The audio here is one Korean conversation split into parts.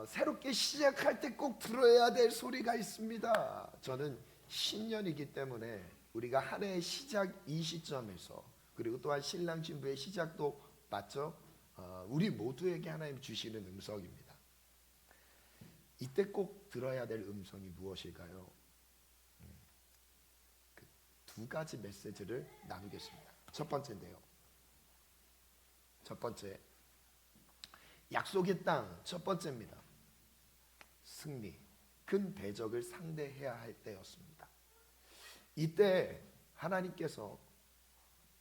새롭게 시작할 때 꼭 들어야 될 소리가 있습니다. 저는 신년이기 때문에 우리가 한 해의 시작 이 시점에서, 그리고 또한 신랑 신부의 시작도 맞죠? 우리 모두에게 하나님 주시는 음성입니다. 이때 꼭 들어야 될 음성이 무엇일까요? 그 두 가지 메시지를 나누겠습니다. 첫 번째인데요, 첫 번째, 약속의 땅 첫 번째입니다. 승리, 큰 대적을 상대해야 할 때였습니다. 이때 하나님께서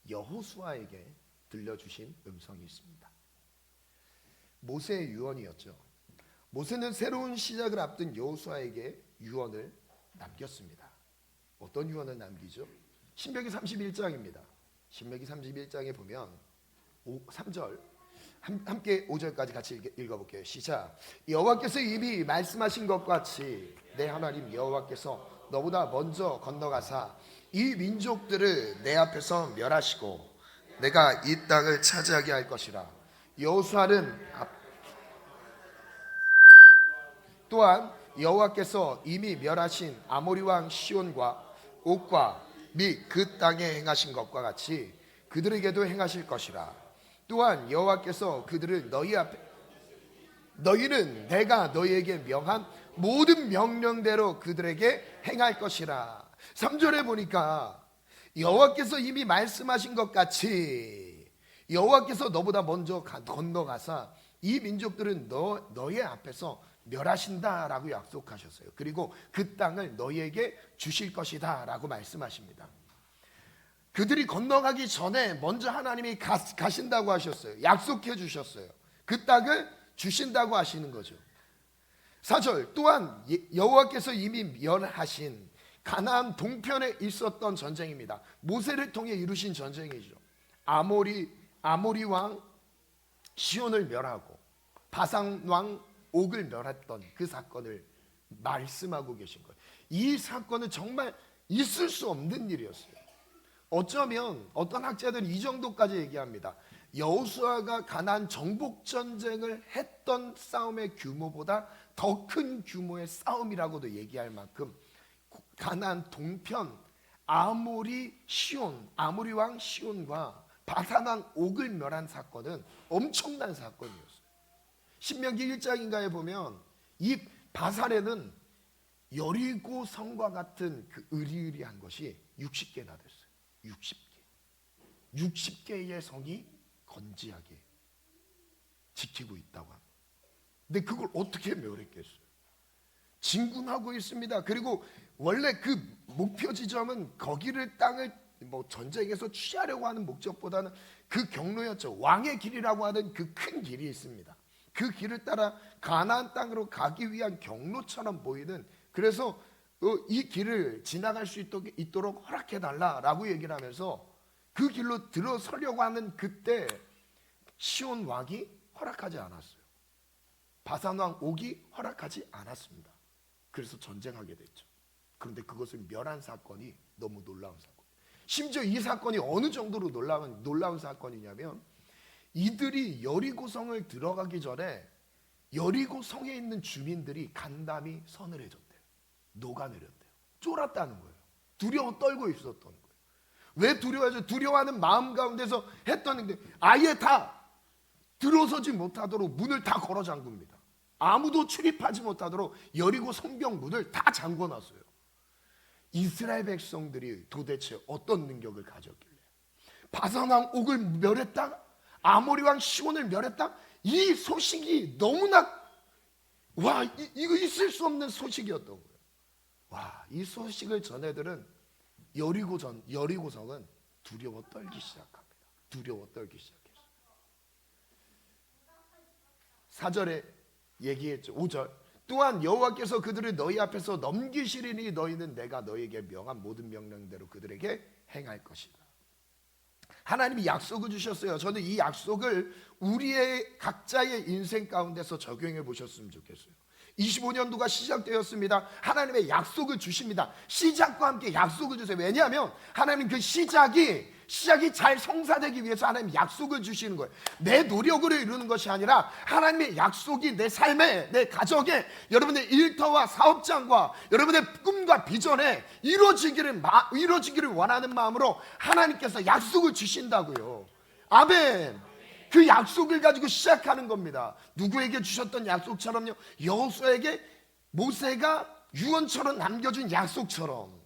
여호수아에게 들려주신 음성이 있습니다. 모세의 유언이었죠. 모세는 새로운 시작을 앞둔 여호수아에게 유언을 남겼습니다. 어떤 유언을 남기죠? 신명기 31장입니다. 신명기 31장에 보면 3절, 함께 5절까지 같이 읽어볼게요. 시작. 여호와께서 이미 말씀하신 것 같이 내 하나님 여호와께서 너보다 먼저 건너가사 이 민족들을 내 앞에서 멸하시고 내가 이 땅을 차지하게 할 것이라. 여호수아는 또한 여호와께서 이미 멸하신 아모리 왕 시온과 옥과 및 그 땅에 행하신 것과 같이 그들에게도 행하실 것이라. 또한 여호와께서 그들을 너희 앞에, 너희는 내가 너희에게 명한 모든 명령대로 그들에게 행할 것이라. 3절에 보니까 여호와께서 이미 말씀하신 것 같이 여호와께서 너보다 먼저 건너가사 이 민족들은 너의 앞에서 멸하신다라고 약속하셨어요. 그리고 그 땅을 너희에게 주실 것이다 라고 말씀하십니다. 그들이 건너가기 전에 먼저 하나님이 가신다고 하셨어요. 약속해 주셨어요. 그 땅을 주신다고 하시는 거죠. 4절, 또한 여호와께서 이미 멸하신 가나안 동편에 있었던 전쟁입니다. 모세를 통해 이루신 전쟁이죠. 아모리 왕 시온을 멸하고 바산 왕 옥을 멸했던 그 사건을 말씀하고 계신 거예요. 이 사건은 정말 있을 수 없는 일이었어요. 어쩌면 어떤 학자들은 이 정도까지 얘기합니다. 여호수아가 가나안 정복 전쟁을 했던 싸움의 규모보다 더 큰 규모의 싸움이라고도 얘기할 만큼 가나안 동편 아모리 왕 시온과 바산 왕 옥을 멸한 사건은 엄청난 사건이었어요. 신명기 1장인가에 보면 이 바산에는 여리고 성과 같은 그 으리으리한 것이 60개나 됐어요. 60개의 성이 건지하게 지키고 있다고 합니다. 근데 그걸 어떻게 멸했겠어요? 진군하고 있습니다. 그리고 원래 그 목표 지점은 거기를 땅을 전쟁에서 취하려고 하는 목적보다는 그 경로였죠. 왕의 길이라고 하는 그 큰 길이 있습니다. 그 길을 따라 가나안 땅으로 가기 위한 경로처럼 보이는, 그래서 이 길을 지나갈 수 있도록 허락해달라라고 얘기를 하면서 그 길로 들어서려고 하는 그때 시온 왕이 허락하지 않았어요. 바산 왕 옥이 허락하지 않았습니다. 그래서 전쟁하게 됐죠. 그런데 그것을 멸한 사건이 너무 놀라운 사건. 심지어 이 사건이 어느 정도로 놀라운 사건이냐면, 이들이 여리고성을 들어가기 전에 여리고성에 있는 주민들이 간담이 서늘해졌대요. 녹아내렸대요. 쫄았다는 거예요. 두려워 떨고 있었던 거예요. 왜 두려워하죠? 두려워하는 마음 가운데서 했더니 아예 다 들어서지 못하도록 문을 다 걸어 잠굽니다. 아무도 출입하지 못하도록 여리고 성벽 문을 다 잠궈놨어요. 이스라엘 백성들이 도대체 어떤 능력을 가졌길래 바산 왕 옥을 멸했다? 아모리 왕 시온을 멸했다? 이 소식이 너무나 이거 있을 수 없는 소식이었던 거예요. 이 소식을 전해들은 여리고성은 두려워 떨기 시작합니다. 두려워 떨기 시작했어요. 4절에 얘기했죠. 5절, 또한 여호와께서 그들을 너희 앞에서 넘기시리니 너희는 내가 너희에게 명한 모든 명령대로 그들에게 행할 것이다. 하나님이 약속을 주셨어요. 저는 이 약속을 우리의 각자의 인생 가운데서 적용해 보셨으면 좋겠어요. 25년도가 시작되었습니다. 하나님의 약속을 주십니다. 시작과 함께 약속을 주세요. 왜냐하면 하나님 그 시작이 시작이 잘 성사되기 위해서 하나님 약속을 주시는 거예요. 내 노력으로 이루는 것이 아니라 하나님의 약속이 내 삶에, 내 가정에, 여러분의 일터와 사업장과 여러분의 꿈과 비전에 이루어지기를 원하는 마음으로 하나님께서 약속을 주신다고요. 아멘. 그 약속을 가지고 시작하는 겁니다. 누구에게 주셨던 약속처럼요? 여호수아에게 모세가 유언처럼 남겨준 약속처럼.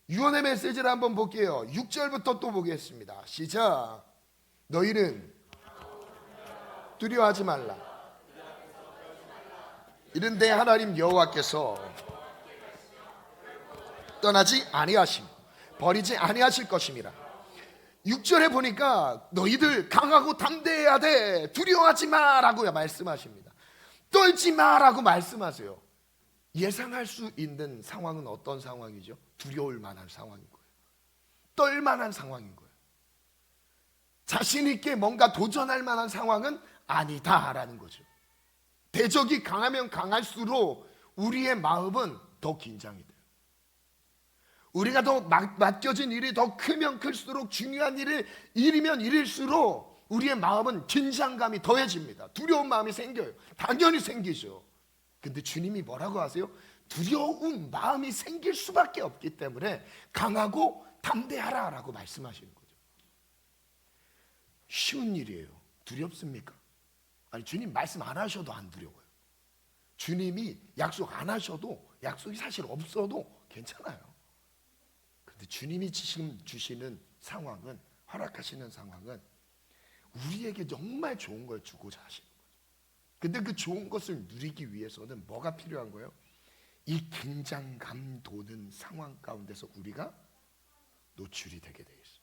유언의 메시지를 한번 볼게요. 6절부터 또 보겠습니다. 시작. 너희는 두려워하지 말라. 이는 내 하나님 여호와께서 떠나지 아니하시고 버리지 아니하실 것임이라. 6절에 보니까 너희들 강하고 담대해야 돼. 두려워하지 마라고 말씀하십니다. 떨지 마라고 말씀하세요. 예상할 수 있는 상황은 어떤 상황이죠? 두려울 만한 상황인 거예요. 떨 만한 상황인 거예요. 자신 있게 뭔가 도전할 만한 상황은 아니다라는 거죠. 대적이 강하면 강할수록 우리의 마음은 더 긴장이 돼요. 우리가 더 맡겨진 일이 더 크면 클수록, 중요한 일이면 일일수록 우리의 마음은 긴장감이 더해집니다. 두려운 마음이 생겨요. 당연히 생기죠. 근데 주님이 뭐라고 하세요? 두려운 마음이 생길 수밖에 없기 때문에 강하고 담대하라 라고 말씀하시는 거죠. 쉬운 일이에요. 두렵습니까? 아니, 주님 말씀 안 하셔도 안 두려워요. 주님이 약속 안 하셔도, 약속이 사실 없어도 괜찮아요. 근데 주님이 지금 주시는 상황은, 허락하시는 상황은 우리에게 정말 좋은 걸 주고자 하시는 거예요. 근데 그 좋은 것을 누리기 위해서는 뭐가 필요한 거예요? 이 긴장감 도는 상황 가운데서 우리가 노출이 되게 돼 있어요.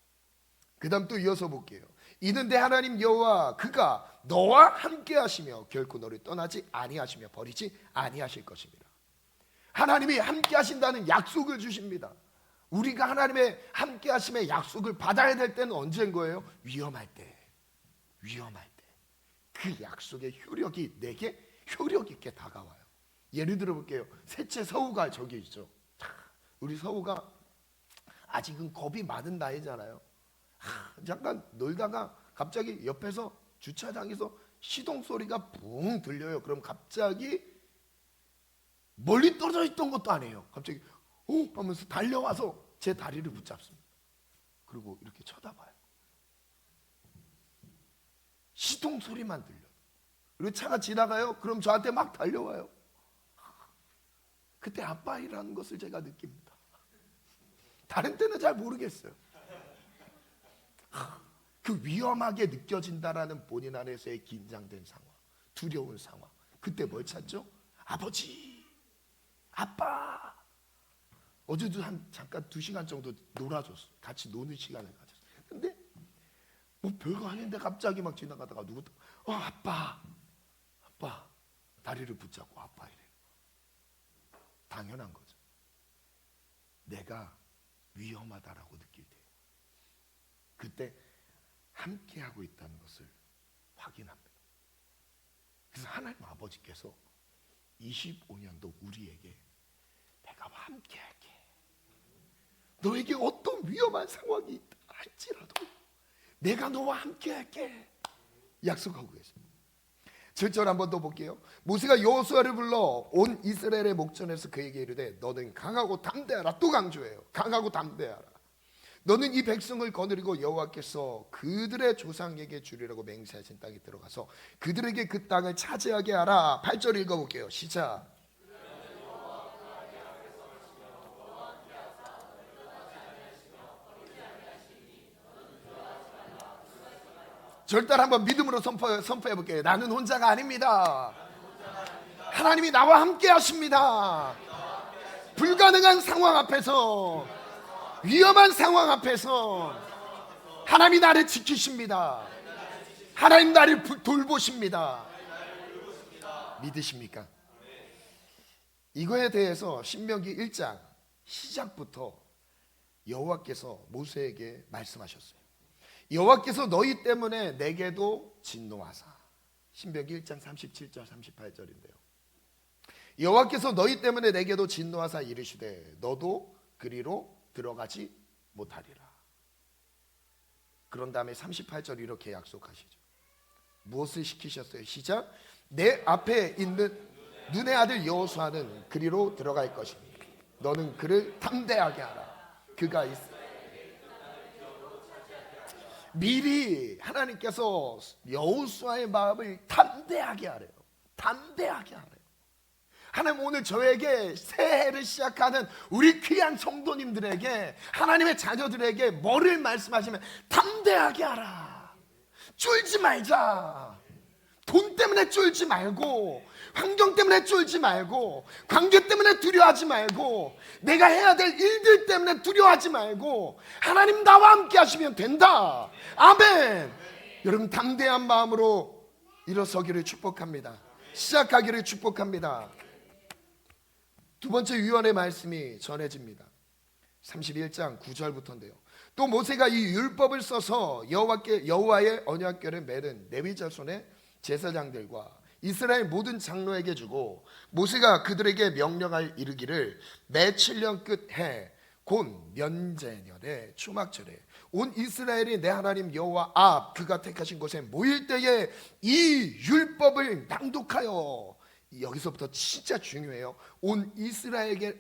그 다음 또 이어서 볼게요. 이는 내 하나님 여호와 그가 너와 함께 하시며 결코 너를 떠나지 아니하시며 버리지 아니하실 것입니다. 하나님이 함께 하신다는 약속을 주십니다. 우리가 하나님의 함께 하심의 약속을 받아야 될 때는 언제인 거예요? 위험할 때. 위험할 때. 그 약속의 효력이 내게 효력 있게 다가와요. 예를 들어 볼게요. 셋째 서우가 저기 있죠. 우리 서우가 아직은 겁이 많은 나이잖아요. 잠깐 놀다가 갑자기 옆에서 주차장에서 시동 소리가 붕 들려요. 그럼 갑자기 멀리 떨어져 있던 것도 아니에요. 갑자기 하면서 달려와서 제 다리를 붙잡습니다. 그리고 이렇게 쳐다봐요. 시동 소리만 들려요. 그리고 차가 지나가요. 그럼 저한테 막 달려와요. 그때 아빠이라는 것을 제가 느낍니다. 다른 때는 잘 모르겠어요. 그 위험하게 느껴진다라는 본인 안에서의 긴장된 상황, 두려운 상황. 그때 뭘 찾죠? 아버지, 아빠. 어제도 잠깐 2시간 정도 놀아줬어. 같이 노는 시간을 가졌어. 근데 뭐 별거 아닌데 갑자기 막 지나가다가 누구도 아빠 다리를 붙잡고 아빠 이래. 당연한 거죠. 내가 위험하다라고 느낄 때 그때 함께하고 있다는 것을 확인합니다. 그래서 하나님 아버지께서 25년도 우리에게 내가 함께할게. 너에게 어떤 위험한 상황이 있다 할지라도 내가 너와 함께할게 약속하고 계십니다. 7절 한번 더 볼게요. 모세가 여호수아를 불러 온 이스라엘의 목전에서 그에게 이르되 너는 강하고 담대하라. 또 강조해요. 강하고 담대하라. 너는 이 백성을 거느리고 여호와께서 그들의 조상에게 주리라고 맹세하신 땅에 들어가서 그들에게 그 땅을 차지하게 하라. 8절 읽어볼게요. 시작. 절단 한번 믿음으로 선포해 볼게요. 나는 혼자가 아닙니다. 하나님이 나와 함께 하십니다. 불가능한 상황 앞에서, 위험한 상황 앞에서 하나님이 나를 지키십니다. 하나님 나를 돌보십니다. 믿으십니까? 이거에 대해서 신명기 1장 시작부터 여호와께서 모세에게 말씀하셨어요. 여호와께서 너희 때문에 내게도 진노하사. 신명기 1장 37절 38절인데요. 여호와께서 너희 때문에 내게도 진노하사 이르시되 너도 그리로 들어가지 못하리라. 그런 다음에 38절 이렇게 약속하시죠. 무엇을 시키셨어요? 시작. 내 앞에 있는 눈의 아들 여호수아는 그리로 들어갈 것이니 너는 그를 담대하게 하라. 그가 미리 하나님께서 여호수아의 마음을 담대하게 하래요. 담대하게 하래요. 하나님 오늘 저에게 새해를 시작하는 우리 귀한 성도님들에게, 하나님의 자녀들에게 뭐를 말씀하시면 담대하게 하라. 쫄지 말자. 돈 때문에 쫄지 말고, 환경 때문에 쫄지 말고, 관계 때문에 두려워하지 말고, 내가 해야 될 일들 때문에 두려워하지 말고, 하나님 나와 함께 하시면 된다. 아멘. 여러분 담대한 마음으로 일어서기를 축복합니다. 시작하기를 축복합니다. 두 번째 유언의 말씀이 전해집니다. 31장 9절부터인데요. 또 모세가 이 율법을 써서 여호와의 언약궤를 매는 레위 자손의 제사장들과 이스라엘 모든 장로에게 주고, 모세가 그들에게 명령할 이르기를 매 7년 끝해 곧 면제년에 초막절에 온 이스라엘이 내 하나님 여호와 앞 그가 택하신 곳에 모일 때에 이 율법을 낭독하여, 여기서부터 진짜 중요해요. 온 이스라엘에게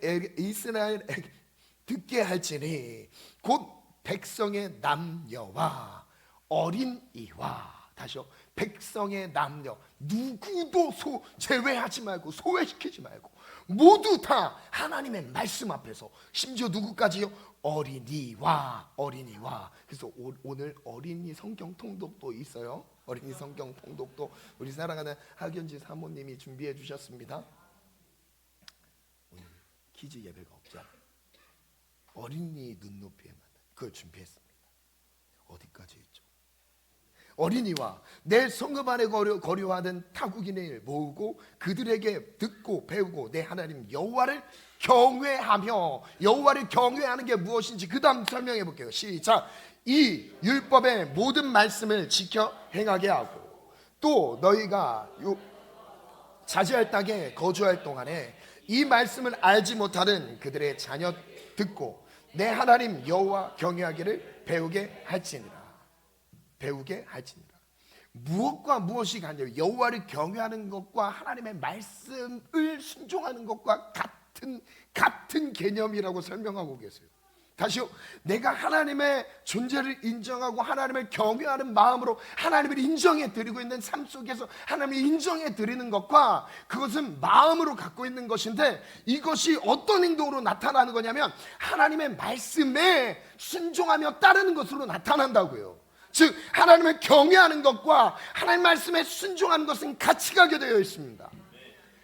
듣게 할지니 곧 백성의 남녀와 어린이와, 다시요, 백성의 남녀 누구도 제외하지 말고, 소외시키지 말고 모두 다 하나님의 말씀 앞에서, 심지어 누구까지요? 어린이와. 그래서 오늘 어린이 성경 통독도 있어요. 어린이 성경 통독도 우리 사랑하는 하견지 사모님이 준비해 주셨습니다. 오늘 키즈 예배가 없죠. 어린이 눈높이에 맞는 그걸 준비했습니다. 어디까지 있죠? 어린이와 내 성읍 안에 거류하는 타국인을 모으고 그들에게 듣고 배우고 내 하나님 여호와를 경외하며, 여호와를 경외하는 게 무엇인지 그 다음 설명해 볼게요. 시작. 이 율법의 모든 말씀을 지켜 행하게 하고, 또 너희가 자지할 땅에 거주할 동안에 이 말씀을 알지 못하는 그들의 자녀 듣고 내 하나님 여호와 경외하기를 배우게 할지니라. 무엇과 무엇이 같냐면 여호와를 경외하는 것과 하나님의 말씀을 순종하는 것과 같은 개념이라고 설명하고 계세요. 다시요, 내가 하나님의 존재를 인정하고 하나님을 경외하는 마음으로 하나님을 인정해 드리고 있는 삶 속에서 하나님을 인정해 드리는 것과, 그것은 마음으로 갖고 있는 것인데, 이것이 어떤 행동으로 나타나는 거냐면 하나님의 말씀에 순종하며 따르는 것으로 나타난다고요. 즉 하나님을 경외하는 것과 하나님 말씀에 순종하는 것은 같이 가게 되어 있습니다.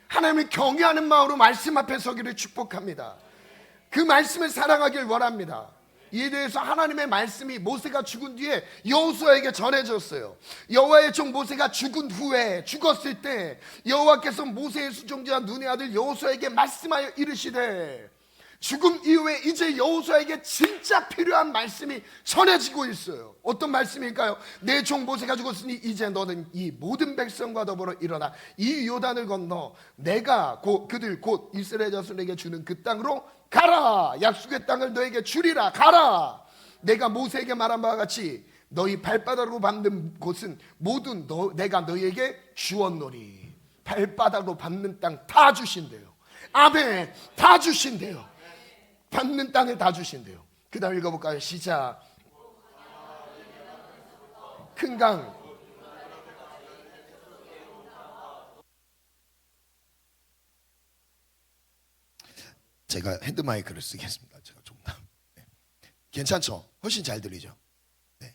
하나님을 경외하는 마음으로 말씀 앞에 서기를 축복합니다. 그 말씀을 사랑하길 원합니다. 이에 대해서 하나님의 말씀이 모세가 죽은 뒤에 여호수아에게 전해졌어요. 여호와의 종 모세가 죽었을 때 여호와께서 모세의 수종자 눈의 아들 여호수아에게 말씀하여 이르시되, 죽음 이후에 이제 여호수아에게 진짜 필요한 말씀이 전해지고 있어요. 어떤 말씀일까요? 내 종 모세가 죽었으니 이제 너는 이 모든 백성과 더불어 일어나 이 요단을 건너 내가 그들 곧 이스라엘 자손에게 주는 그 땅으로 가라. 약속의 땅을 너에게 주리라. 가라. 내가 모세에게 말한 바와 같이 너희 발바닥으로 밟는 곳은 모두 내가 너희에게 주었노니. 발바닥으로 밟는 땅 다 주신대요. 아멘. 다 주신대요. 밟는 땅을 다 주신대요. 그 다음 읽어볼까요? 시작. 큰 강, 제가 핸드마이크를 쓰겠습니다. 제가 좀 네. 괜찮죠? 훨씬 잘 들리죠? 네.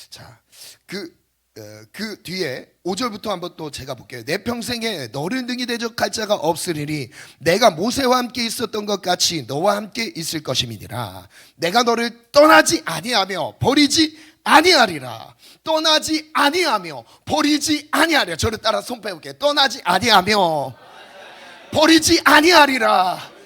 자, 그 뒤에 5절부터 한번 또 제가 볼게요. 내 평생에 너를 능히 대적할 자가 없으리니 내가 모세와 함께 있었던 것 같이 너와 함께 있을 것임이니라. 내가 너를 떠나지 아니하며 버리지 아니하리라. 떠나지 아니하며 버리지 아니하리라. 저를 따라 손 빼볼게요. 떠나지 아니하며 버리지 아니하리라.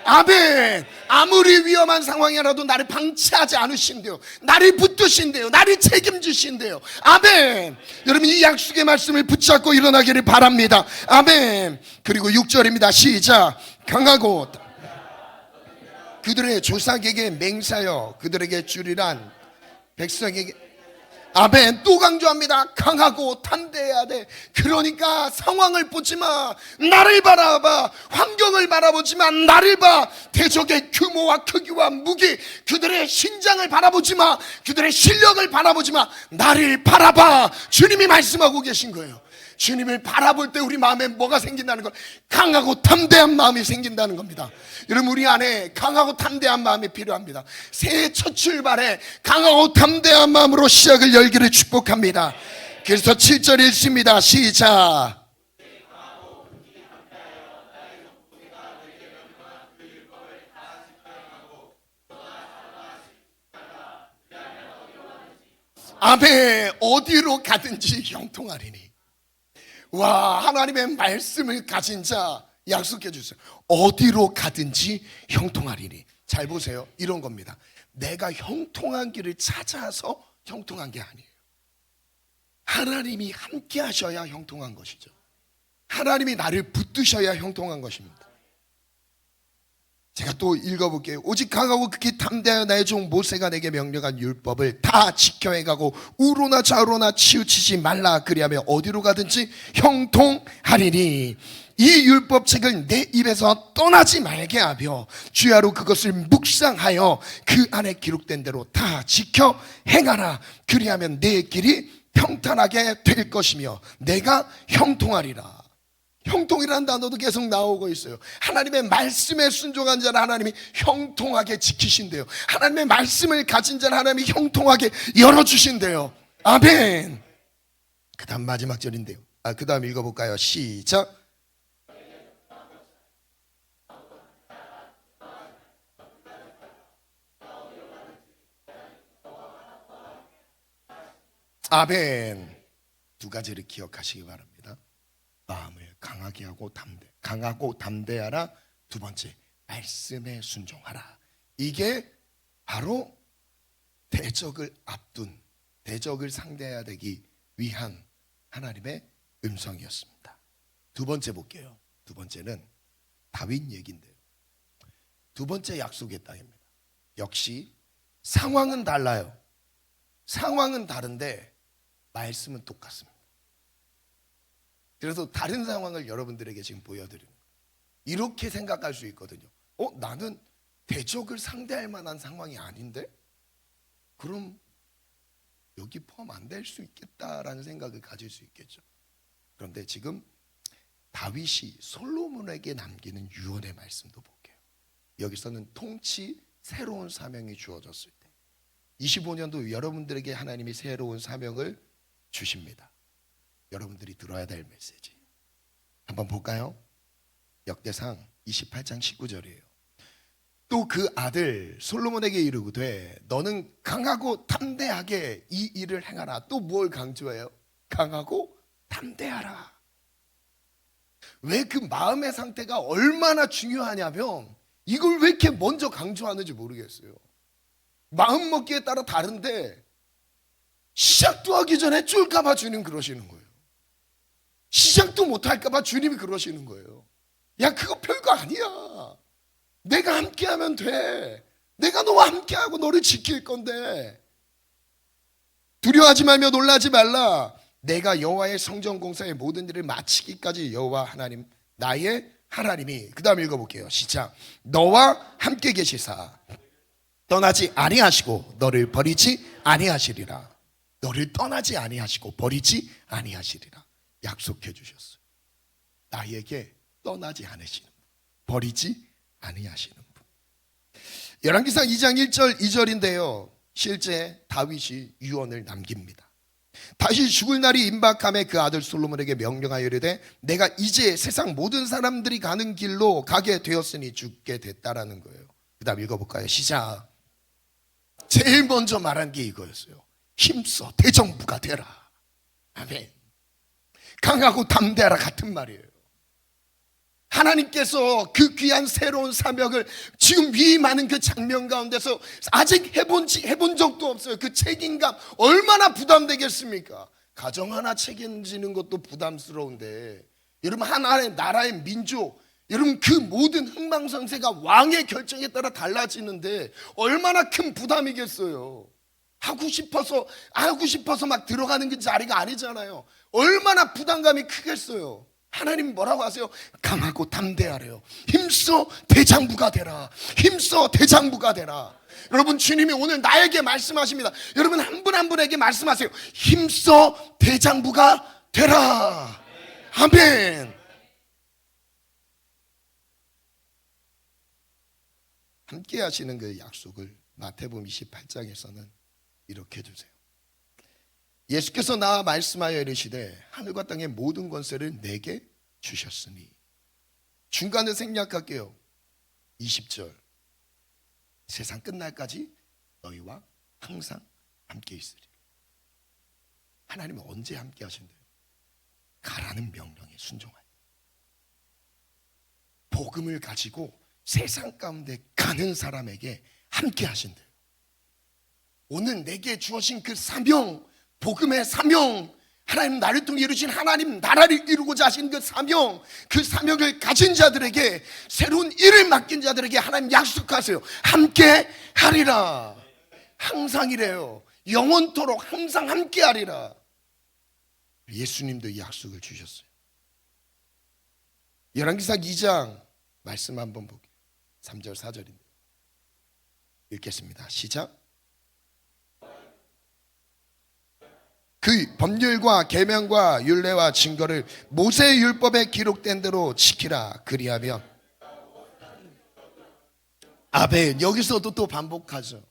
아멘. 아무리 위험한 상황이라도 나를 방치하지 않으신대요. 나를 붙드신대요. 나를 책임지신대요. 아멘. 여러분 이 약속의 말씀을 붙잡고 일어나기를 바랍니다. 아멘. 그리고 6절입니다. 시작. 강하고 그들의 조상에게 맹세하여 그들에게 주리란 백성에게 아멘. 또 강조합니다. 강하고 담대해야 돼. 그러니까 상황을 보지 마. 나를 바라봐. 환경을 바라보지 마. 나를 봐. 대적의 규모와 크기와 무기, 그들의 신장을 바라보지 마. 그들의 실력을 바라보지 마. 나를 바라봐. 주님이 말씀하고 계신 거예요. 주님을 바라볼 때 우리 마음에 뭐가 생긴다는 걸? 강하고 담대한 마음이 생긴다는 겁니다. 여러분, 우리 안에 강하고 담대한 마음이 필요합니다. 새해 첫 출발에 강하고 담대한 마음으로 시작을 열기를 축복합니다. 그래서 7절 읽습니다. 시작. 아멘. 어디로 가든지 형통하리니. 와, 하나님의 말씀을 가진 자 약속해 주세요. 어디로 가든지 형통하리니. 잘 보세요. 이런 겁니다. 내가 형통한 길을 찾아서 형통한 게 아니에요. 하나님이 함께 하셔야 형통한 것이죠. 하나님이 나를 붙드셔야 형통한 것입니다. 제가 또 읽어볼게요. 오직 강하고 극히 담대하여 나의 종 모세가 내게 명령한 율법을 다 지켜 행하고 우로나 좌로나 치우치지 말라. 그리하면 어디로 가든지 형통하리니. 이 율법책을 내 입에서 떠나지 말게 하며 주야로 그것을 묵상하여 그 안에 기록된 대로 다 지켜 행하라. 그리하면 내 길이 평탄하게 될 것이며 내가 형통하리라. 형통이라는 단어도 계속 나오고 있어요. 하나님의 말씀에 순종한 자를 하나님이 형통하게 지키신대요. 하나님의 말씀을 가진 자를 하나님이 형통하게 열어주신대요. 아멘. 그 다음 마지막 절인데요. 그 다음 읽어볼까요? 시작. 아멘. 두 가지를 기억하시기 바랍니다. 마음을 강하게 하고 강하고 담대하라. 두 번째, 말씀에 순종하라. 이게 바로 대적을 앞둔, 대적을 상대해야 되기 위한 하나님의 음성이었습니다. 두 번째 볼게요. 두 번째는 다윗 얘기인데요. 두 번째 약속의 땅입니다. 역시 상황은 달라요. 상황은 다른데 말씀은 똑같습니다. 그래서 다른 상황을 여러분들에게 지금 보여드리는 거예요. 이렇게 생각할 수 있거든요. 나는 대적을 상대할 만한 상황이 아닌데? 그럼 여기 포함 안 될 수 있겠다라는 생각을 가질 수 있겠죠. 그런데 지금 다윗이 솔로몬에게 남기는 유언의 말씀도 볼게요. 여기서는 통치 새로운 사명이 주어졌을 때 25년도 여러분들에게 하나님이 새로운 사명을 주십니다. 여러분들이 들어야 될 메시지 한번 볼까요? 역대상 28장 19절이에요. 또 그 아들 솔로몬에게 이르되 너는 강하고 담대하게 이 일을 행하라. 또 뭘 강조해요? 강하고 담대하라. 왜 그 마음의 상태가 얼마나 중요하냐면 이걸 왜 이렇게 먼저 강조하는지 모르겠어요. 마음 먹기에 따라 다른데 시작도 하기 전에 쫄까봐 주님 그러시는 거예요. 시작도 못할까봐 주님이 그러시는 거예요. 야, 그거 별거 아니야. 내가 함께하면 돼. 내가 너와 함께하고 너를 지킬 건데 두려워하지 말며 놀라지 말라. 내가 여호와의 성전 공사의 모든 일을 마치기까지 여호와 하나님 나의 하나님이. 그 다음 읽어볼게요. 시작. 너와 함께 계시사 떠나지 아니하시고 너를 버리지 아니하시리라. 너를 떠나지 아니하시고 버리지 아니하시리라. 약속해 주셨어요. 나에게 떠나지 않으시는 분, 버리지 아니하시는 분. 열왕기상 2장 1절 2절인데요 실제 다윗이 유언을 남깁니다. 다윗이 죽을 날이 임박함에 그 아들 솔로몬에게 명령하여 이르되 내가 이제 세상 모든 사람들이 가는 길로 가게 되었으니 죽게 됐다라는 거예요. 그 다음 읽어볼까요? 시작. 제일 먼저 말한 게 이거였어요. 힘써 대정부가 되라. 아멘. 강하고 담대하라 같은 말이에요. 하나님께서 그 귀한 새로운 사명을 지금 위임하는 그 장면 가운데서 아직 해본 적도 없어요. 그 책임감 얼마나 부담되겠습니까? 가정 하나 책임지는 것도 부담스러운데 여러분 하나의 나라의 민족, 여러분 그 모든 흥망성쇠가 왕의 결정에 따라 달라지는데 얼마나 큰 부담이겠어요. 하고 싶어서 막 들어가는 그 자리가 아니잖아요. 얼마나 부담감이 크겠어요. 하나님 뭐라고 하세요? 강하고 담대하래요. 힘써 대장부가 되라. 힘써 대장부가 되라. 여러분, 주님이 오늘 나에게 말씀하십니다. 여러분, 한 분 한 분에게 말씀하세요. 힘써 대장부가 되라. 아멘. 함께 하시는 그 약속을 마태복음 28장에서는 이렇게 주세요. 예수께서 나와 말씀하여 이르시되 하늘과 땅의 모든 권세를 내게 주셨으니. 중간에 생략할게요. 20절. 세상 끝날까지 너희와 항상 함께 있으리. 하나님은 언제 함께 하신대요? 가라는 명령에 순종하여 복음을 가지고 세상 가운데 가는 사람에게 함께 하신대요. 오늘 내게 주어진 그 사명, 복음의 사명, 하나님 나를 통해 이루신 하나님 나라를 이루고자 하신 그 사명, 그 사명을 가진 자들에게, 새로운 일을 맡긴 자들에게 하나님 약속하세요. 함께 하리라. 항상이래요. 영원토록 항상 함께 하리라. 예수님도 이 약속을 주셨어요. 열왕기사 2장 말씀 한번 볼게요. 3절 4절입니다. 읽겠습니다. 시작. 그 법률과 계명과 율례와 증거를 모세의 율법에 기록된 대로 지키라. 그리하면 아멘. 여기서도 또 반복하죠.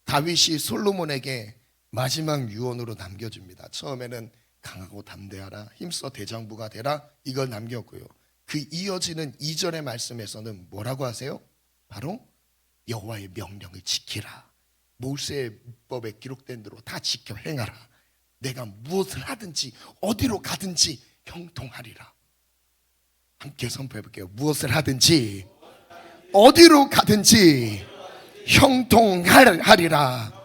다윗이 솔로몬에게 마지막 유언으로 남겨줍니다. 처음에는 강하고 담대하라, 힘써 대장부가 되라, 이걸 남겼고요. 그 이어지는 2절의 말씀에서는 뭐라고 하세요? 바로 여호와의 명령을 지키라. 모세의 율법에 기록된 대로 다 지켜 행하라. 내가 무엇을 하든지 어디로 가든지 형통하리라. 함께 선포해 볼게요. 무엇을 하든지 어디로 가든지 형통하리라.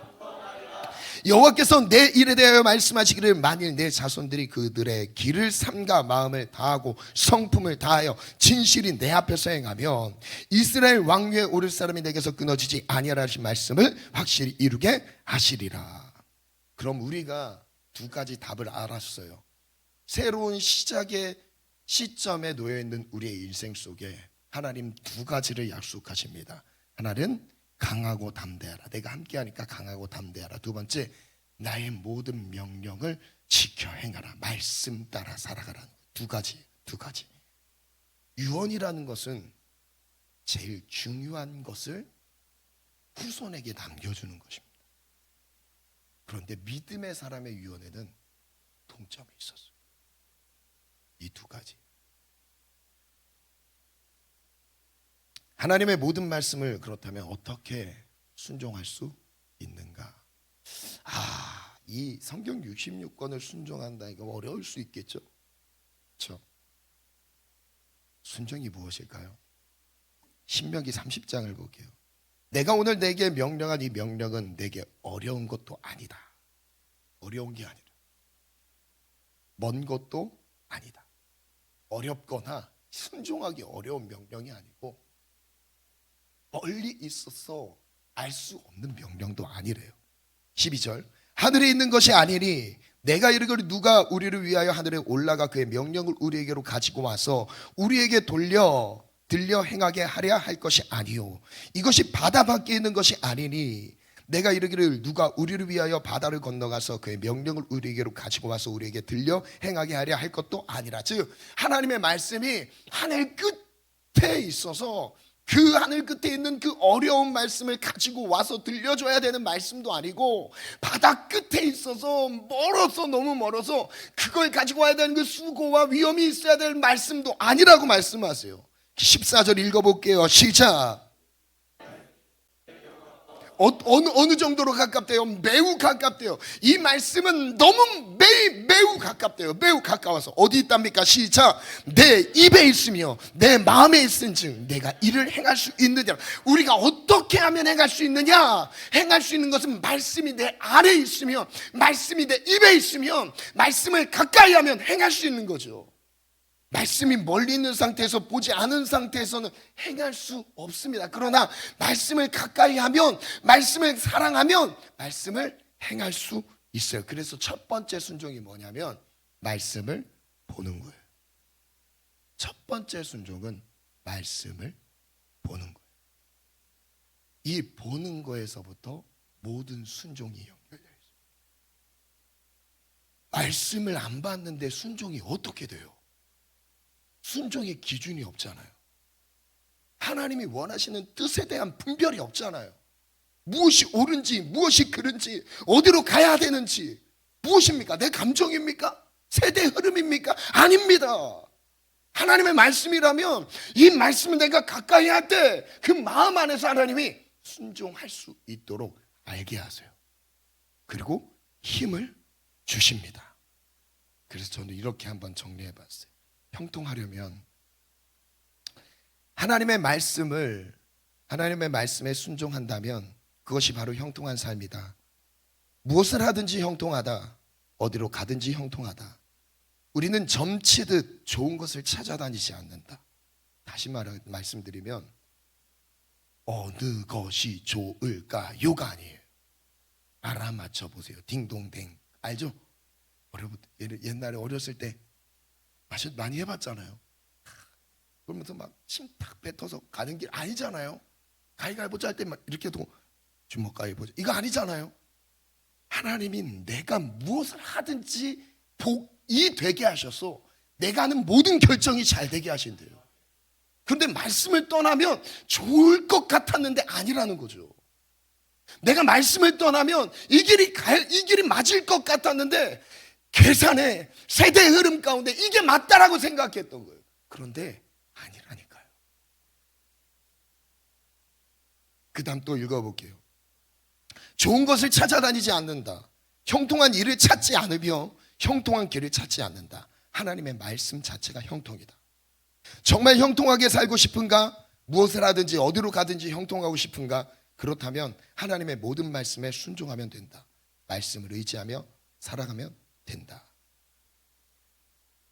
여호와께서 내 일에 대하여 말씀하시기를 만일 내 자손들이 그들의 길을 삼가 마음을 다하고 성품을 다하여 진실이 내 앞에서 행하면 이스라엘 왕위에 오를 사람이 내게서 끊어지지 아니하라 하신 말씀을 확실히 이루게 하시리라. 그럼 우리가 두 가지 답을 알았어요. 새로운 시작의 시점에 놓여있는 우리의 인생 속에 하나님 두 가지를 약속하십니다. 하나는 강하고 담대하라. 내가 함께하니까 강하고 담대하라. 두 번째, 나의 모든 명령을 지켜 행하라. 말씀 따라 살아가라. 두 가지. 유언이라는 것은 제일 중요한 것을 후손에게 남겨주는 것입니다. 그런데 믿음의 사람의 유언에는 동점이 있었어요. 이 두 가지. 하나님의 모든 말씀을 그렇다면 어떻게 순종할 수 있는가? 이 성경 66권을 순종한다, 이거 어려울 수 있겠죠? 그렇죠? 순종이 무엇일까요? 신명기 30장을 볼게요. 내가 오늘 내게 명령한 이 명령은 내게 어려운 것도 아니다. 어려운 게 아니라 먼 것도 아니다. 어렵거나 순종하기 어려운 명령이 아니고 멀리 있어서 알 수 없는 명령도 아니래요. 12절. 하늘에 있는 것이 아니니 내가 이르기를 누가 우리를 위하여 하늘에 올라가 그의 명령을 우리에게로 가지고 와서 우리에게 들려 행하게 하려 할 것이 아니요 이것이 바다 밖에 있는 것이 아니니 내가 이르기를 누가 우리를 위하여 바다를 건너가서 그의 명령을 우리에게로 가지고 와서 우리에게 들려 행하게 하려 할 것도 아니라. 즉 하나님의 말씀이 하늘 끝에 있어서 그 하늘 끝에 있는 그 어려운 말씀을 가지고 와서 들려줘야 되는 말씀도 아니고, 바다 끝에 있어서 멀어서, 너무 멀어서 그걸 가지고 와야 되는 그 수고와 위험이 있어야 될 말씀도 아니라고 말씀하세요. 14절 읽어볼게요. 시작. 어느 정도로 가깝대요? 매우 가깝대요. 이 말씀은 너무 매우 가깝대요. 매우 가까워서 어디 있답니까? 시작. 내 입에 있으며 내 마음에 있은즉 내가 이를 행할 수 있느냐. 우리가 어떻게 하면 행할 수 있느냐? 행할 수 있는 것은 말씀이 내 안에 있으면, 말씀이 내 입에 있으면, 말씀을 가까이 하면 행할 수 있는 거죠. 말씀이 멀리 있는 상태에서 보지 않은 상태에서는 행할 수 없습니다. 그러나 말씀을 가까이 하면, 말씀을 사랑하면 말씀을 행할 수 있어요. 그래서 첫 번째 순종이 뭐냐면 말씀을 보는 거예요. 첫 번째 순종은 말씀을 보는 거예요. 이 보는 거에서부터 모든 순종이 연결되어 있어요. 말씀을 안 봤는데 순종이 어떻게 돼요? 순종의 기준이 없잖아요. 하나님이 원하시는 뜻에 대한 분별이 없잖아요. 무엇이 옳은지, 무엇이 그른지, 어디로 가야 되는지, 무엇입니까? 내 감정입니까? 세대 흐름입니까? 아닙니다. 하나님의 말씀이라면 이 말씀을 내가 가까이 할 때 그 마음 안에서 하나님이 순종할 수 있도록 알게 하세요. 그리고 힘을 주십니다. 그래서 저는 이렇게 한번 정리해 봤어요. 형통하려면 하나님의 말씀에 순종한다면 그것이 바로 형통한 삶이다. 무엇을 하든지 형통하다. 어디로 가든지 형통하다. 우리는 점치듯 좋은 것을 찾아다니지 않는다. 다시 말씀드리면 어느 것이 좋을까요가 아니에요. 알아맞혀 보세요. 딩동댕. 알죠? 옛날에 어렸을 때 많이 해봤잖아요. 그러면서 막 침 탁 뱉어서 가는 길 아니잖아요. 가위바위보 짤 때 막 이렇게 도 주먹 가위보자 이거 아니잖아요. 하나님이 내가 무엇을 하든지 복이 되게 하셔서 내가 하는 모든 결정이 잘 되게 하신대요. 그런데 말씀을 떠나면 좋을 것 같았는데 아니라는 거죠. 내가 말씀을 떠나면 이 길이 맞을 것 같았는데 계산의 세대 흐름 가운데 이게 맞다라고 생각했던 거예요. 그런데 아니라니까요. 그 다음 또 읽어볼게요. 좋은 것을 찾아다니지 않는다. 형통한 일을 찾지 않으며 형통한 길을 찾지 않는다. 하나님의 말씀 자체가 형통이다. 정말 형통하게 살고 싶은가? 무엇을 하든지 어디로 가든지 형통하고 싶은가? 그렇다면 하나님의 모든 말씀에 순종하면 된다. 말씀을 의지하며 살아가면 된다.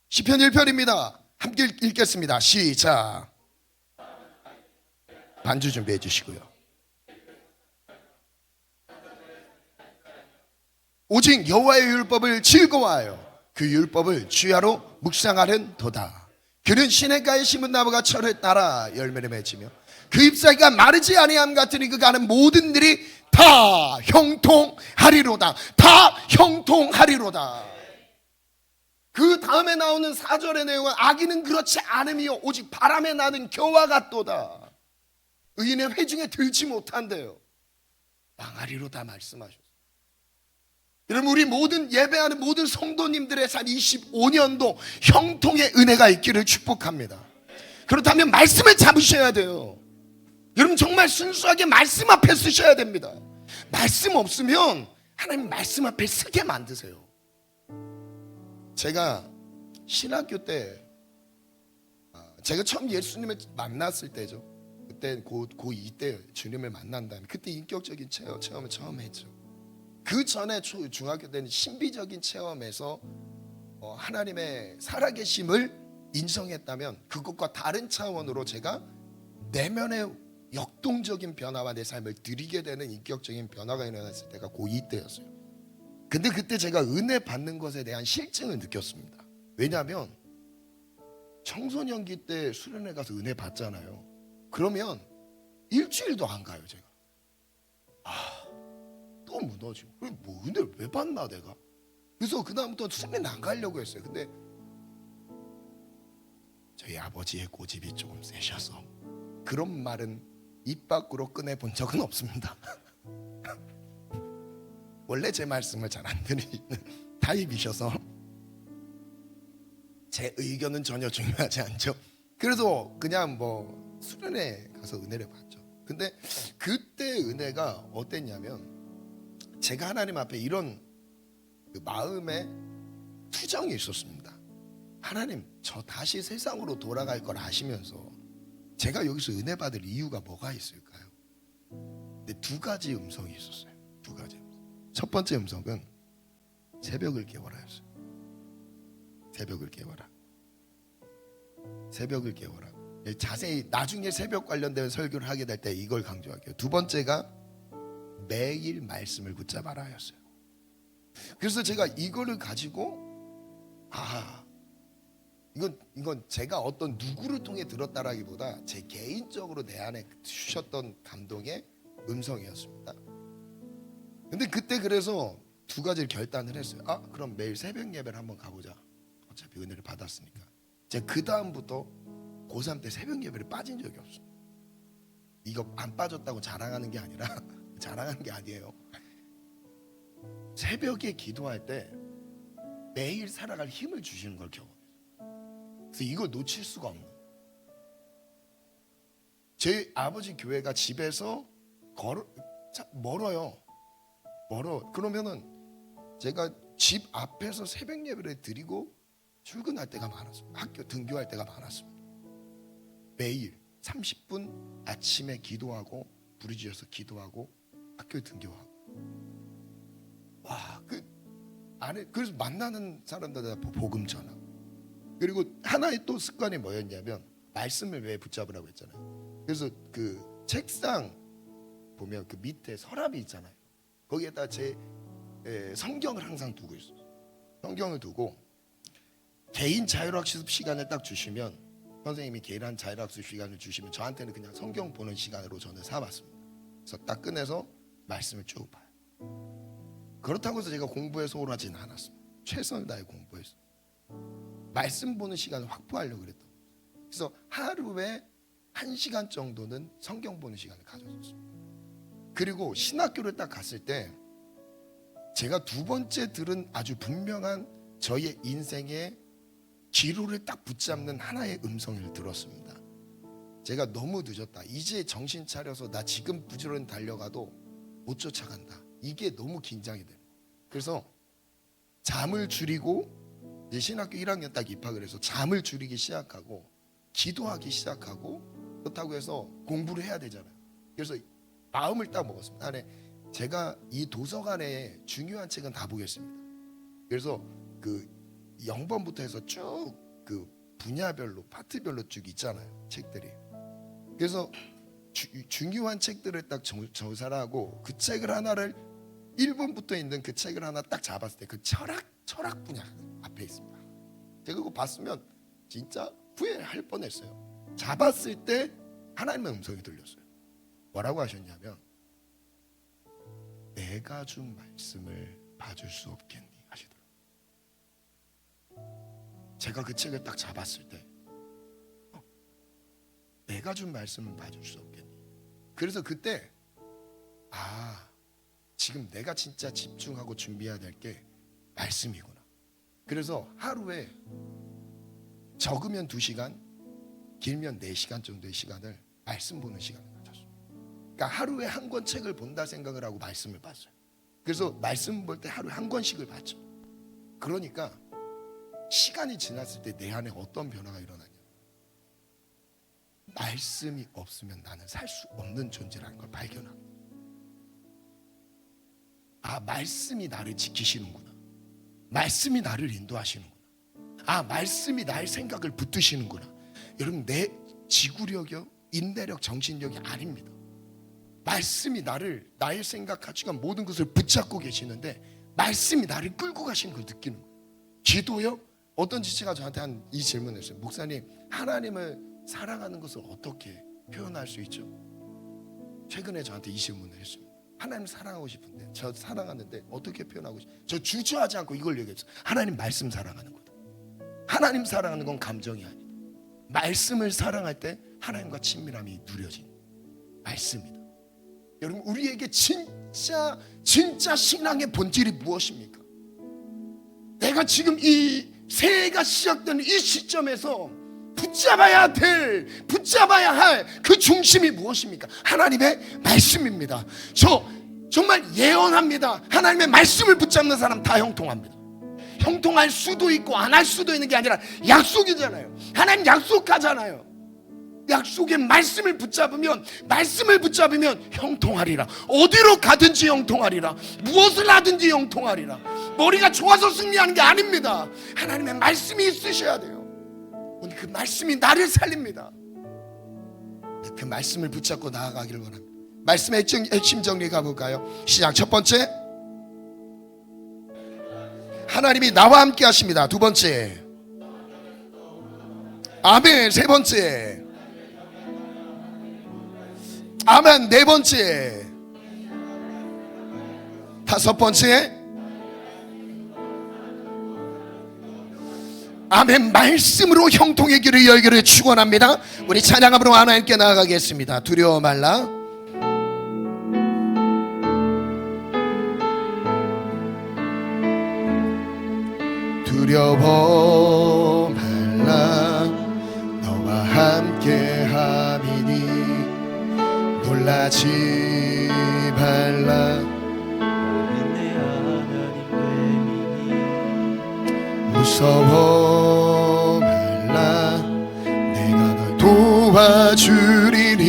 시편 1편입니다. 함께 읽겠습니다. 시작. 반주 준비해 주시고요. 오직 여호와의 율법을 즐거워하여 그 율법을 주야로 묵상하는도다. 그는 시냇가에 심은 나무가 철을 따라 열매를 맺으며 그 잎사귀가 마르지 아니함 같으니 그가 하는 모든 일이 다 형통하리로다. 다 형통하리로다. 그 다음에 나오는 4절의 내용은 악인은 그렇지 않으며 오직 바람에 나는 겨와 같도다. 의인의 회중에 들지 못한대요. 망하리로다 말씀하셨어요. 여러분, 우리 모든 예배하는 모든 성도님들의 삶 25년도 형통의 은혜가 있기를 축복합니다. 그렇다면 말씀을 잡으셔야 돼요. 여러분, 정말 순수하게 말씀 앞에 쓰셔야 됩니다. 말씀 없으면 하나님 말씀 앞에 쓰게 만드세요. 제가 신학교 때 제가 처음 예수님을 만났을 때죠. 그때 고2 때 주님을 만난 다음에 그때 인격적인 체험을 처음 했죠. 그 전에 중학교 때는 신비적인 체험에서 하나님의 살아계심을 인정했다면 그것과 다른 차원으로 제가 내면의 역동적인 변화와 내 삶을 드리게 되는 인격적인 변화가 일어났을 때가 고2 때였어요. 근데 그때 제가 은혜 받는 것에 대한 실증을 느꼈습니다. 왜냐하면 청소년기 때 수련회 가서 은혜 받잖아요. 그러면 일주일도 안 가요. 제가 또 무너지고 뭐 은혜를 왜 받나 내가. 그래서 그 다음부터 수련회 안 가려고 했어요. 근데 저희 아버지의 고집이 조금 세셔서 그런 말은 입 밖으로 꺼내본 적은 없습니다. 원래 제 말씀을 잘 안 들으시는 타입이셔서 제 의견은 전혀 중요하지 않죠. 그래서 그냥 뭐 수련회 가서 은혜를 받죠. 근데 그때 은혜가 어땠냐면 제가 하나님 앞에 이런 그 마음의 투정이 있었습니다. 하나님, 저 다시 세상으로 돌아갈 걸 아시면서 제가 여기서 은혜 받을 이유가 뭐가 있을까요? 근데 두 가지 음성이 있었어요. 두 가지 음성. 첫 번째 음성은 새벽을 깨워라였어요. 새벽을 깨워라. 새벽을 깨워라. 자세히 나중에 새벽 관련된 설교를 하게 될 때 이걸 강조할게요. 두 번째가 매일 말씀을 붙잡아라 였어요. 그래서 제가 이거를 가지고 이건 제가 어떤 누구를 통해 들었다라기보다 제 개인적으로 내 안에 주셨던 감동의 음성이었습니다. 근데 그때 그래서 두 가지를 결단을 했어요. 그럼 매일 새벽 예배를 한번 가보자. 어차피 은혜를 받았으니까. 제가 그 다음부터 고3 때 새벽 예배를 빠진 적이 없어요. 이거 안 빠졌다고 자랑하는 게 아니라 자랑하는 게 아니에요. 새벽에 기도할 때 매일 살아갈 힘을 주시는 걸 경험해요. 그래서 이걸 놓칠 수가 없는. 제 아버지 교회가 집에서 멀어요. 그러면은 제가 집 앞에서 새벽 예배를 드리고 출근할 때가 많았습니다. 학교 등교할 때가 많았습니다. 매일 30분 아침에 기도하고 부르짖어서 기도하고 학교에 등교하고. 그 안에 그래서 만나는 사람들마다 복음 전하. 그리고 하나의 또 습관이 뭐였냐면 말씀을 왜 붙잡으라고 했잖아요. 그래서 그 책상 보면 그 밑에 서랍이 있잖아요. 거기에다 제 성경을 항상 두고 있어요. 성경을 두고 개인 자율학습 시간을 딱 주시면 선생님이 개인 자율학습 시간을 주시면 저한테는 그냥 성경 보는 시간으로 저는 삼았습니다. 그래서 딱 꺼내서 말씀을 쭉 봐요. 그렇다고 해서 제가 공부에 소홀하지는 않았습니다. 최선을 다해 공부해서 말씀 보는 시간을 확보하려고 그랬던 거예요. 그래서 하루에 1시간 정도는 성경 보는 시간을 가졌습니다. 그리고 신학교를 딱 갔을 때 제가 두 번째 들은 아주 분명한 저의 인생의 기로를 딱 붙잡는 하나의 음성을 들었습니다. 제가 너무 늦었다. 이제 정신 차려서 나 지금 부지런히 달려가도 못 쫓아간다. 이게 너무 긴장이 돼요. 그래서 잠을 줄이고 이제 신학교 1학년 딱 입학을 해서 잠을 줄이기 시작하고 기도하기 시작하고 그렇다고 해서 공부를 해야 되잖아요. 그래서 마음을 딱 먹었습니다. 제가 이 도서관에 중요한 책은 다 보겠습니다. 그래서 그 0번부터 해서 쭉 그 분야별로 파트별로 쭉 있잖아요. 책들이. 그래서 중요한 책들을 딱 조사를 하고 그 책을 하나를 1번부터 있는 그 책을 하나 딱 잡았을 때 그 철학 분야 앞에 있습니다. 제가 그거 봤으면 진짜 후회할 뻔했어요. 잡았을 때 하나님의 음성이 들렸어요. 뭐라고 하셨냐면 내가 준 말씀을 봐줄 수 없겠니 하시더라고요. 제가 그 책을 딱 잡았을 때 내가 준 말씀을 봐줄 수 없겠니. 그래서 그때 지금 내가 진짜 집중하고 준비해야 될 게 말씀이구나. 그래서 하루에 적으면 2시간, 길면 4시간 정도의 시간을 말씀 보는 시간을 가졌어요. 그러니까 하루에 한 권 책을 본다 생각을 하고 말씀을 봤어요. 그래서 말씀 볼 때 하루에 한 권씩을 봤죠. 그러니까 시간이 지났을 때 내 안에 어떤 변화가 일어나냐. 말씀이 없으면 나는 살 수 없는 존재라는 걸 발견합니다. 말씀이 나를 지키시는구나. 말씀이 나를 인도하시는구나. 말씀이 나의 생각을 붙드시는구나. 여러분, 내 지구력이요, 인내력, 정신력이 아닙니다. 말씀이 나의 생각, 가치관, 모든 것을 붙잡고 계시는데 말씀이 나를 끌고 가시는 걸 느끼는 거예요. 기도요? 어떤 지체가 저한테 이 질문을 했어요. 목사님, 하나님을 사랑하는 것을 어떻게 표현할 수 있죠? 최근에 저한테 이 질문을 했습니다. 하나님 사랑하고 싶은데, 저 사랑하는데 어떻게 표현하고 싶어요? 저 주저하지 않고 이걸 얘기했어요. 하나님 말씀 사랑하는 거다. 하나님 사랑하는 건 감정이 아니다. 말씀을 사랑할 때 하나님과 친밀함이 누려진 말씀이다. 여러분, 우리에게 진짜 신앙의 본질이 무엇입니까? 내가 지금 이 새해가 시작되는 이 시점에서 붙잡아야 할 그 중심이 무엇입니까? 하나님의 말씀입니다. 저 정말 예언합니다. 하나님의 말씀을 붙잡는 사람 다 형통합니다. 형통할 수도 있고 안 할 수도 있는 게 아니라 약속이잖아요. 하나님 약속하잖아요. 약속의 말씀을 붙잡으면 형통하리라. 어디로 가든지 형통하리라. 무엇을 하든지 형통하리라. 머리가 좋아서 승리하는 게 아닙니다. 하나님의 말씀이 있으셔야 돼요. 오늘 그 말씀이 나를 살립니다. 그 말씀을 붙잡고 나아가기를 원합니다. 말씀의 핵심 정리 가볼까요? 시작. 첫 번째, 하나님이 나와 함께 하십니다. 두 번째, 아멘. 세 번째, 아멘. 네 번째, 다섯 번째, 아멘. 말씀으로 형통의 길을 열기를 축원합니다. 우리 찬양함으로 하나님께 나아가겠습니다. 두려워 말라. 두려워 말라. 너와 함께 함이니 놀라지 말라. 무서워 말라. 내가 널 도와주리니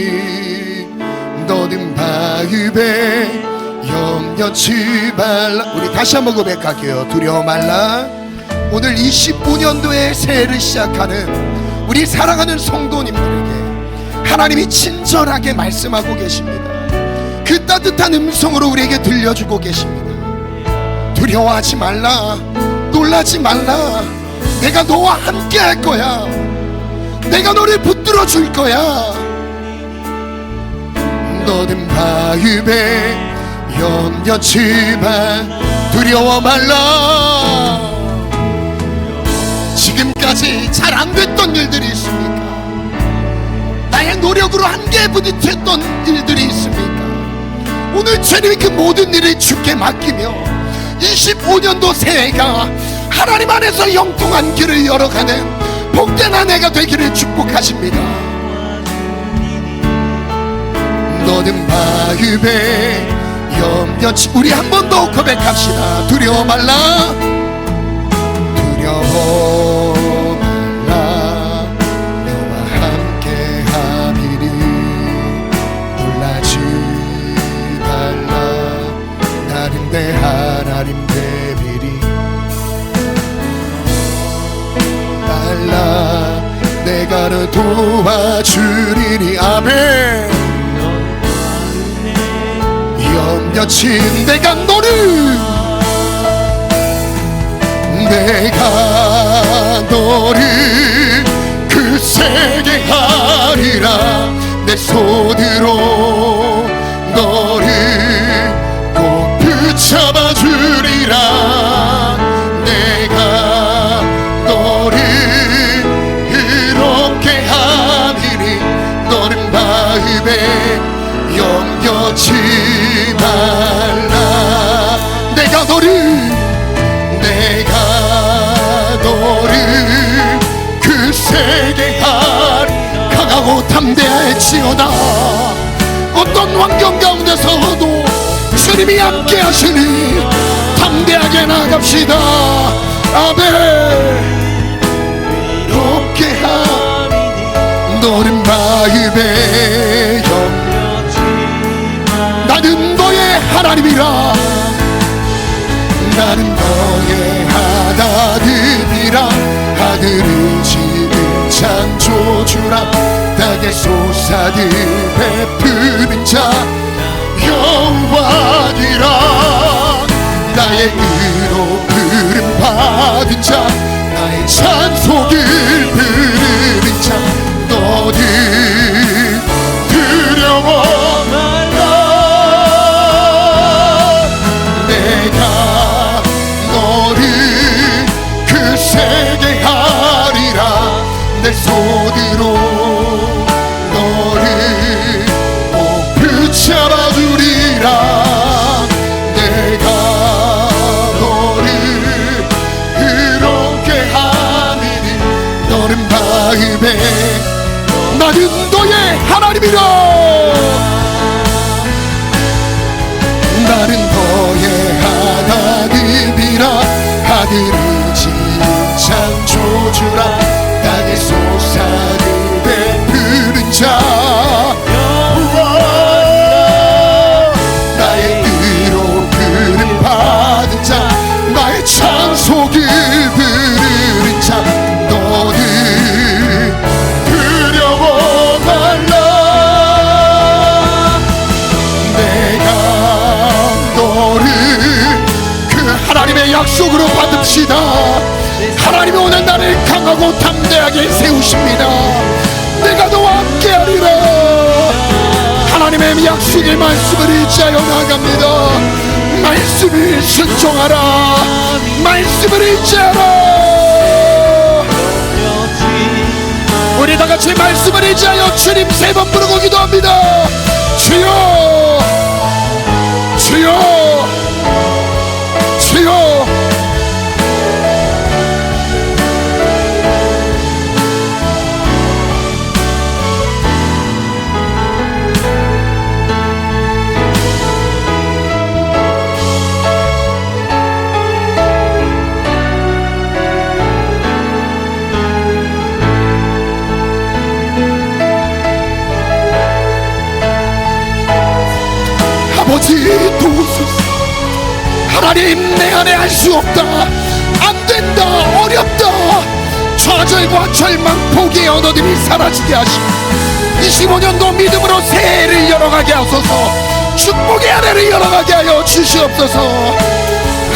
너는 마음에 염려치 말라. 우리 다시 한번 고백할게요. 두려워 말라. 오늘 25년도의 새해를 시작하는 우리 사랑하는 성도님들에게 하나님이 친절하게 말씀하고 계십니다. 그 따뜻한 음성으로 우리에게 들려주고 계십니다. 두려워하지 말라. 놀라지 말라. 내가 너와 함께 할 거야. 내가 너를 붙들어 줄 거야. 너는 마음에 염려치 마. 두려워 말라. 지금까지 잘 안 됐던 일들이 있습니까? 나의 노력으로 한계에 부딪혔던 일들이 있습니까? 오늘 주님이 그 모든 일을 주께 맡기며 25년도 새해가 하나님 안에서 영통한 길을 열어가는 복된 한 해가 되기를 축복하십니다. 너는 마음에 염려치. 우리 한 번 더 고백합시다. 두려워 말라. 두려워 말라. 너와 함께 함이니 놀라지 말라. 나는 내 하나님 대비리 말라. 내가 너 도와주리니 아멘. 염려친 내가 너를 그 세계 하리라. 내 손으로 너를 꼭 붙잡아 주리라. 내가 너를 이롭게 하리니 너는 마음에 염려치 말라. 내가 너를 그 세계 하리. 강하고 담대할지어다. 어떤 환경 가운데서도 주님이 함께 하시니 담대하게 나갑시다. 아멘. 이롭게 하리. 너는 마음에 나는 너의 하나님이라. 나는 너의 하나님이라. 하늘을 지은 창조주라. 땅에 솟아들 베푸는 자 여호와니라. 나의 의로 부름 받은 자. 나의 찬송을 부르는 자. 너는 두려워 말라. 내가 너를 그 세계 하리라. 내 손으로 너를 꼭 붙잡아 주리라. 내가 너를 이롭게 하리니 너는 마음에 나는 너의 하나님이라. 나는 너의 하나님이라. 하늘을 지은 창조주라. 땅에 솟아들 베푸는 자 나의 의로 부름 받은 자. 나의 찬송을 부르는 자. 너는 약속으로 받읍시다. 하나님이 오늘 나를 강하고 담대하게 세우십니다. 내가 너와 함께하리라. 하나님의 약속의 말씀을 의지하여 나아갑니다. 말씀을 순종하라. 말씀을 의지하라. 우리 다같이 말씀을 의지하여 주님 3번 부르고 기도합니다. 주여, 주여, 주여. 아버지 도우소서. 하나님, 내 안에 할 수 없다, 안 된다, 어렵다, 좌절과 절망, 포기의 언어들이 사라지게 하시고 25년도 믿음으로 새해를 열어가게 하소서. 축복의 한 해를 열어가게 하여 주시옵소서.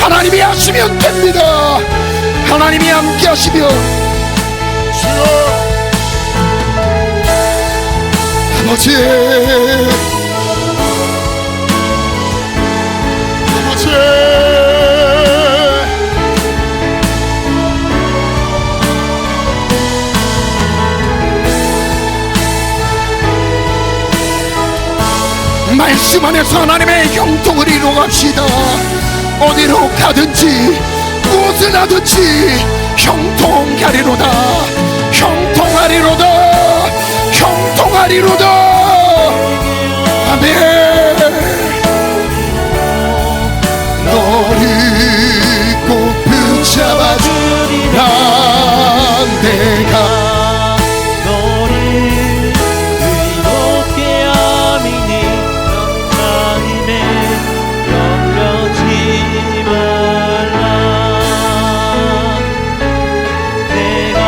하나님이 하시면 됩니다. 하나님이 함께 하시면. 아버지, 말씀 안에서 하나님의 형통을 이루어갑시다. 어디로 가든지 무엇을 하든지 형통하리로다. 형통하리로다. 형통하리로다. 아멘. 너를 꼭 붙잡아주리라. 내가 너를 의롭게 하미니 마음에 염려치 말라. 내가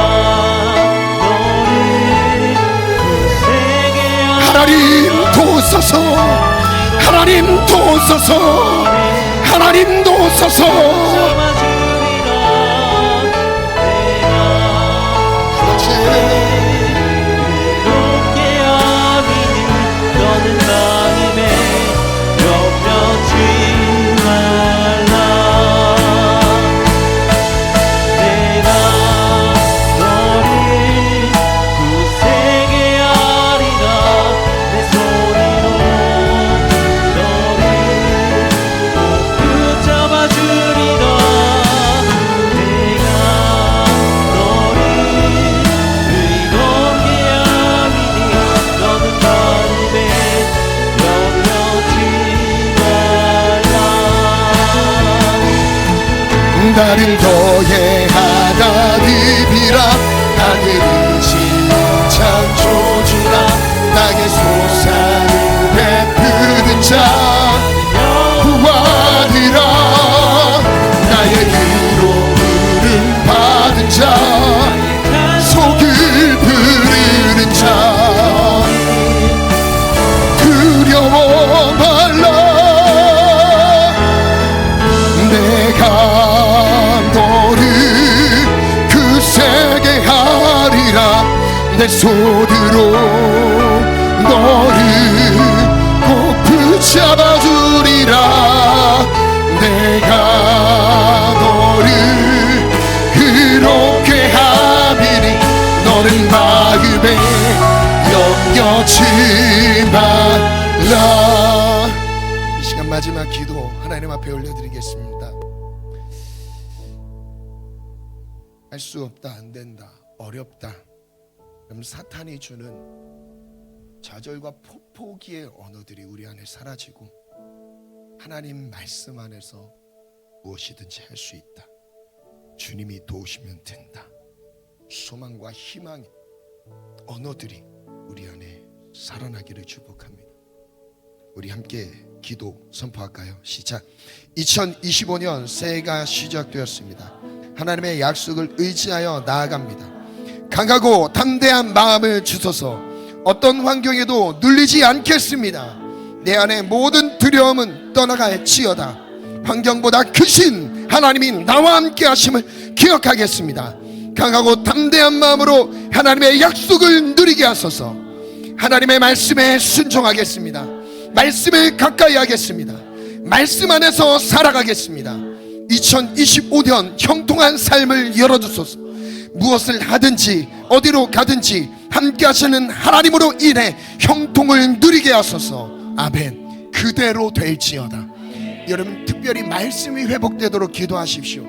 너를 굳세게 하나님 도우소서. 하나님 도우소서. 하나님 도우소서. 잡아주리라. 내가 의롭게 하미니 너는 마음에 염려치 말라. 내가 너를 굳세게 하리라. 내 손으로 너를 붙잡아주리라. 내가 너를 의롭게 하미니 너는 마음에 염려치 말라. 나를 더해 하나님이라. 하늘이 진창 조주라. 땅에 솟아는 베푸는 자 구하리라. 나의 귀로 부름 받은 자, 속을 부르는 자, 두려워 말라. 내가 너를 굳세게 하리라. 내 손으로 너를 꼭 붙잡아주리라. 내가 너를 그렇게 하리니 너는 마음에 염려치 말라. 이 시간 마지막 기도 하나님 앞에 올려드리겠습니다. 할 수 없다, 안 된다, 어렵다, 그럼 사탄이 주는 좌절과 포기의 언어들이 우리 안에 사라지고 하나님 말씀 안에서 무엇이든지 할 수 있다, 주님이 도우시면 된다, 소망과 희망의 언어들이 우리 안에 살아나기를 축복합니다. 우리 함께 기도 선포할까요? 시작. 2025년 새해가 시작되었습니다. 하나님의 약속을 의지하여 나아갑니다. 강하고 담대한 마음을 주소서. 어떤 환경에도 눌리지 않겠습니다. 내 안의 모든 두려움은 떠나갈지어다. 환경보다 크신 하나님이 나와 함께 하심을 기억하겠습니다. 강하고 담대한 마음으로 하나님의 약속을 누리게 하소서. 하나님의 말씀에 순종하겠습니다. 말씀을 가까이 하겠습니다. 말씀 안에서 살아가겠습니다. 2025년 형통한 삶을 열어주소서. 무엇을 하든지 어디로 가든지 함께 하시는 하나님으로 인해 형통을 누리게 하소서. 아멘. 그대로 될지어다. 여러분, 특별히 말씀이 회복되도록 기도하십시오.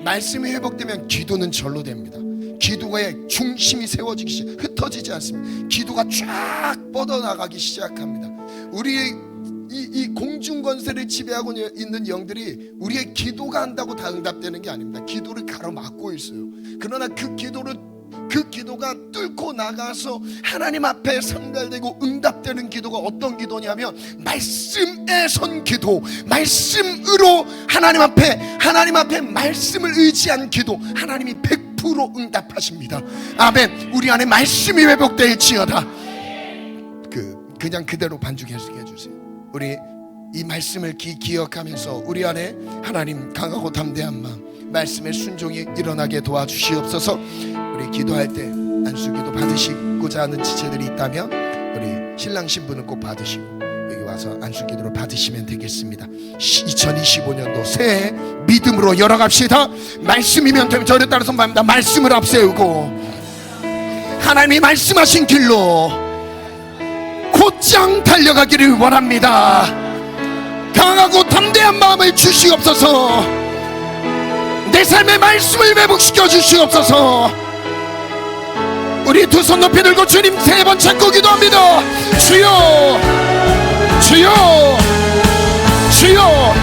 말씀이 회복되면 기도는 절로 됩니다. 기도의 중심이 세워지기 시작, 흩어지지 않습니다. 기도가 쫙 뻗어나가기 시작합니다. 우리의 이 공중권세를 지배하고 있는 영들이 우리의 기도가 한다고 다 응답되는 게 아닙니다. 기도를 가로막고 있어요. 그러나 그 기도가 뚫고 나가서 하나님 앞에 상달되고 응답되는 기도가 어떤 기도냐면 말씀에 선 기도, 말씀으로 하나님 앞에 말씀을 의지한 기도, 하나님이 100% 응답하십니다. 아멘. 우리 안에 말씀이 회복될지어다. 그냥 그대로 반죽해 주세요. 우리 이 말씀을 기억하면서 우리 안에 하나님 강하고 담대한 마음, 말씀의 순종이 일어나게 도와주시옵소서. 우리 기도할 때 안수기도 받으시고자 하는 지체들이 있다면 우리 신랑 신부는 꼭 받으시고 여기 와서 안수기도를 받으시면 되겠습니다. 2025년도 새해 믿음으로 열어갑시다. 말씀이면 되면 저를 따라서 말씀을 앞세우고 하나님이 말씀하신 길로 곧장 달려가기를 원합니다. 강하고 담대한 마음을 주시옵소서. 내 삶의 말씀을 회복시켜 주시옵소서. 우리 두 손 높이 들고 주님 세 번 찾고 기도합니다. 주여, 주여, 주여.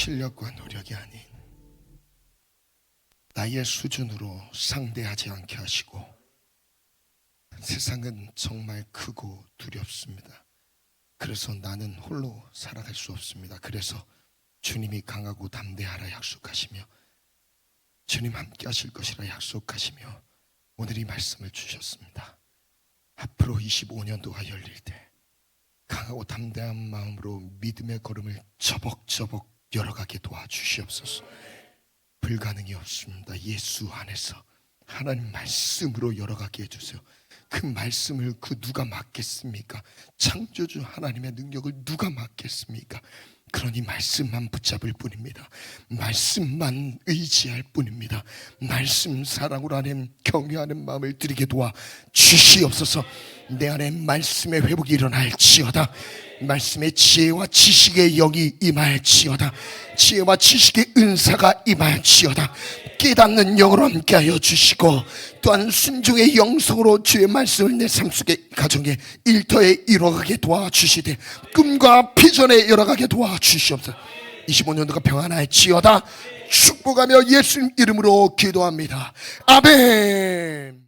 실력과 노력이 아닌 나의 수준으로 상대하지 않게 하시고, 세상은 정말 크고 두렵습니다. 그래서 나는 홀로 살아갈 수 없습니다. 그래서 주님이 강하고 담대하라 약속하시며 주님 함께 하실 것이라 약속하시며 오늘 이 말씀을 주셨습니다. 앞으로 25년도가 열릴 때 강하고 담대한 마음으로 믿음의 걸음을 저벅저벅 열어가게 도와주시옵소서. 불가능이 없습니다. 예수 안에서 하나님 말씀으로 열어가게 해주세요. 그 말씀을 그 누가 막겠습니까? 창조주 하나님의 능력을 누가 막겠습니까? 그러니 말씀만 붙잡을 뿐입니다. 말씀만 의지할 뿐입니다. 말씀 사랑으로 하나님 경외하는 마음을 드리게 도와 주시옵소서. 내 안에 말씀의 회복이 일어날지어다. 말씀의 지혜와 지식의 영이 임할지어다. 지혜와 지식의 은사가 임할지어다. 깨닫는 영으로 함께하여 주시고 또한 순종의 영성으로 주의 말씀을 내 삶 속에 가정에 일터에 이뤄가게 도와주시되 꿈과 비전에 열어가게 도와주시옵소서. 25년도가 평안할지어다. 축복하며 예수님 이름으로 기도합니다. 아멘.